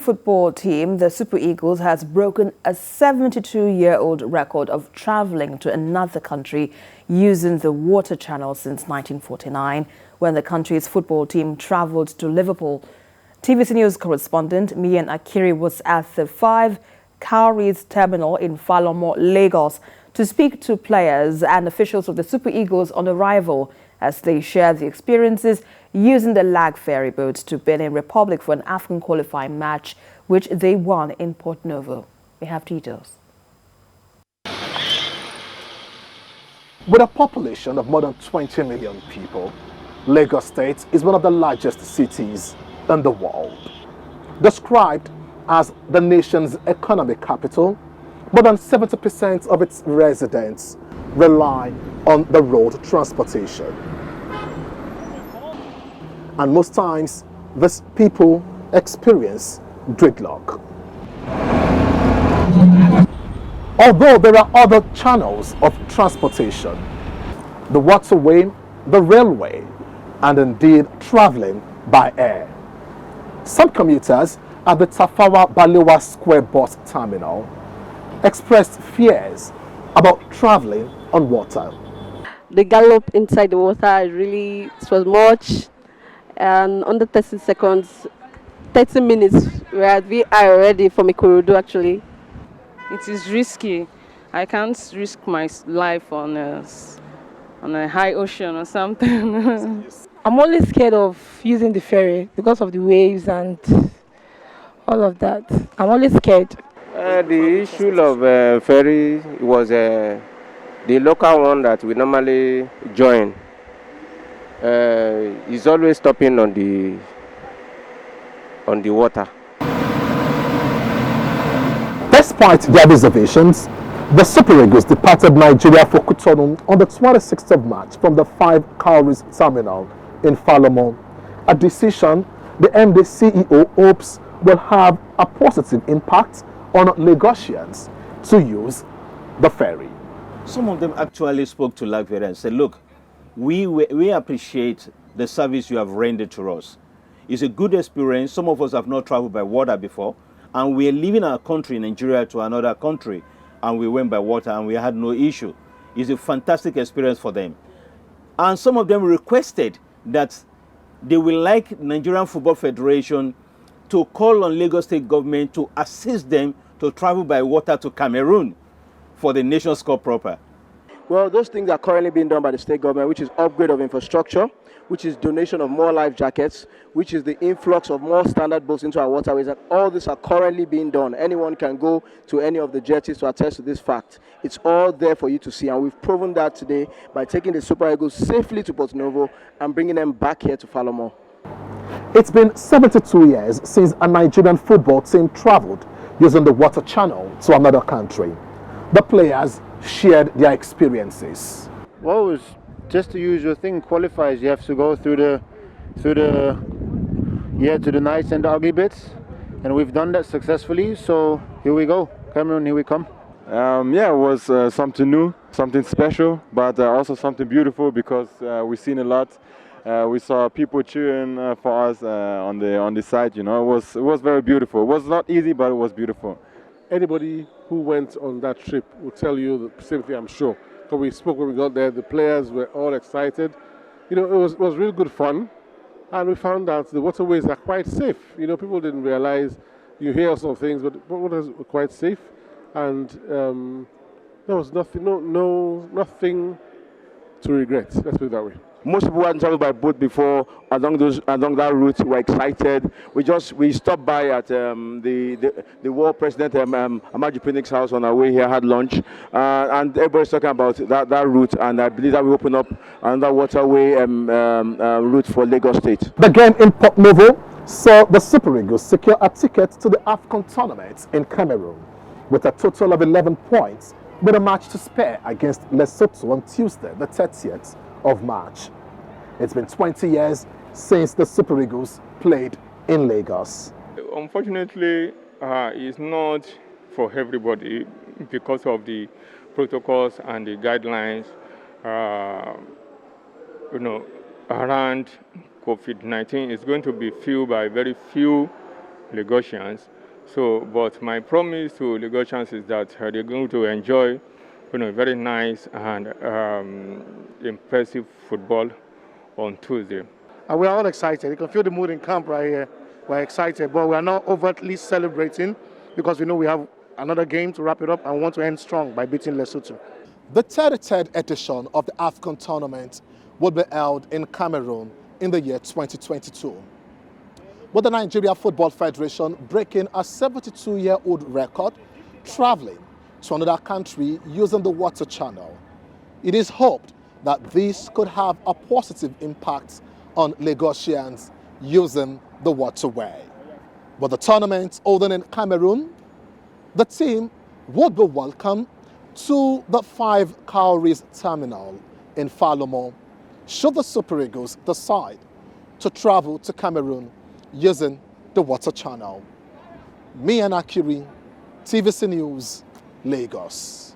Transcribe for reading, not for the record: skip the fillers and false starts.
Football team, the Super Eagles, has broken a 72-year-old record of traveling to another country using the water channel since 1949, when the country's football team traveled to Liverpool. TVC News correspondent MiyenAkiri was at the Five Cowries Terminal in Falomo, Lagos, to speak to players and officials of the Super Eagles on arrival as they shared the experiences using the Lag Ferry boat to Benin Republic for an AFCON Qualifying match, which they won in Port Novo. We have details. With a population of more than 20 million people, Lagos State is one of the largest cities in the world. Described as the nation's economic capital, more than 70% of its residents rely on the road transportation. And most times, these people experience gridlock. Although there are other channels of transportation, the waterway, the railway, and indeed traveling by air. Some commuters at the Tafawa Balewa Square bus terminal expressed fears about traveling on water. The gallop inside the water it was much, and under 30 seconds, 30 minutes, we are already from Ikorodu actually. It is risky. I can't risk my life on a high ocean or something. I'm only scared of using the ferry because of the waves and all of that. I'm only scared. The issue of ferry was the local one that we normally join. Is always stopping on the water. Despite their reservations, the Super Eagles departed Nigeria for Cotonou on the 26th of March from the Five Cowries Terminal in Falomo, a decision the MD CEO hopes will have a positive impact on Lagosians to use the ferry. Some of them actually spoke to Lag Ferry and said, look, we appreciate the service you have rendered to us. It's a good experience. Some of us have not traveled by water before, and we are leaving our country, Nigeria, to another country, and we went by water and we had no issue. It's a fantastic experience for them. And some of them requested that they would like Nigerian Football Federation to call on Lagos State government to assist them to travel by water to Cameroon for the nation's cup proper. Well, those things are currently being done by the state government, which is upgrade of infrastructure, which is donation of more life jackets, which is the influx of more standard boats into our waterways, and all these are currently being done. Anyone can go to any of the jetties to attest to this fact. It's all there for you to see, and we've proven that today by taking the Super Eagles safely to Port Novo and bringing them back here to Falomo. It's been 72 years since a Nigerian football team traveled using the water channel to another country. The players shared their experiences. Well, it's just the usual thing. Qualifiers, you have to go through the nice and the ugly bits, and we've done that successfully. So here we go, Cameroon, here we come. Yeah, it was something new, something special, but also something beautiful because we've seen a lot. We saw people cheering for us on the side. You know, it was very beautiful. It was not easy, but it was beautiful. Anybody who went on that trip will tell you the same thing, I'm sure. So we spoke when we got there. The players were all excited. You know, it was really good fun, and we found out the waterways are quite safe. You know, people didn't realize. You hear some things, but waters were quite safe, and there was nothing, nothing to regret. Let's put it that way. Most people hadn't traveled by boat before along that route. Were excited. We stopped by at the world president Amaju Pinnick's house on our way here. Had lunch, and everybody's talking about that route. And I believe that we open up another waterway route for Lagos State. The game in Port Novo saw the Super Eagles secure a ticket to the AFCON tournament in Cameroon with a total of 11 points, with a match to spare against Lesotho on Tuesday, the 30th of March. It's been 20 years since the Super Eagles played in Lagos. Unfortunately, it's not for everybody because of the protocols and the guidelines, around COVID-19. It's going to be filled by very few Lagosians. So, but my promise to Lagosians is that they're going to enjoy, very nice and impressive football on Tuesday. And we are all excited. You can feel the mood in camp right here. We're excited, but we are not overtly celebrating because we know we have another game to wrap it up and want to end strong by beating Lesotho. The 33rd edition of the AFCON tournament will be held in Cameroon in the year 2022. With the Nigeria Football Federation breaking a 72-year-old record traveling to another country using the water channel, it is hoped that this could have a positive impact on Lagosians using the waterway. With the tournament holding in Cameroon, the team would be welcome to the Five Cowries Terminal in Falomo should the Super Eagles decide to travel to Cameroon using the water channel. MiyenAkiri, TVC News, Lagos.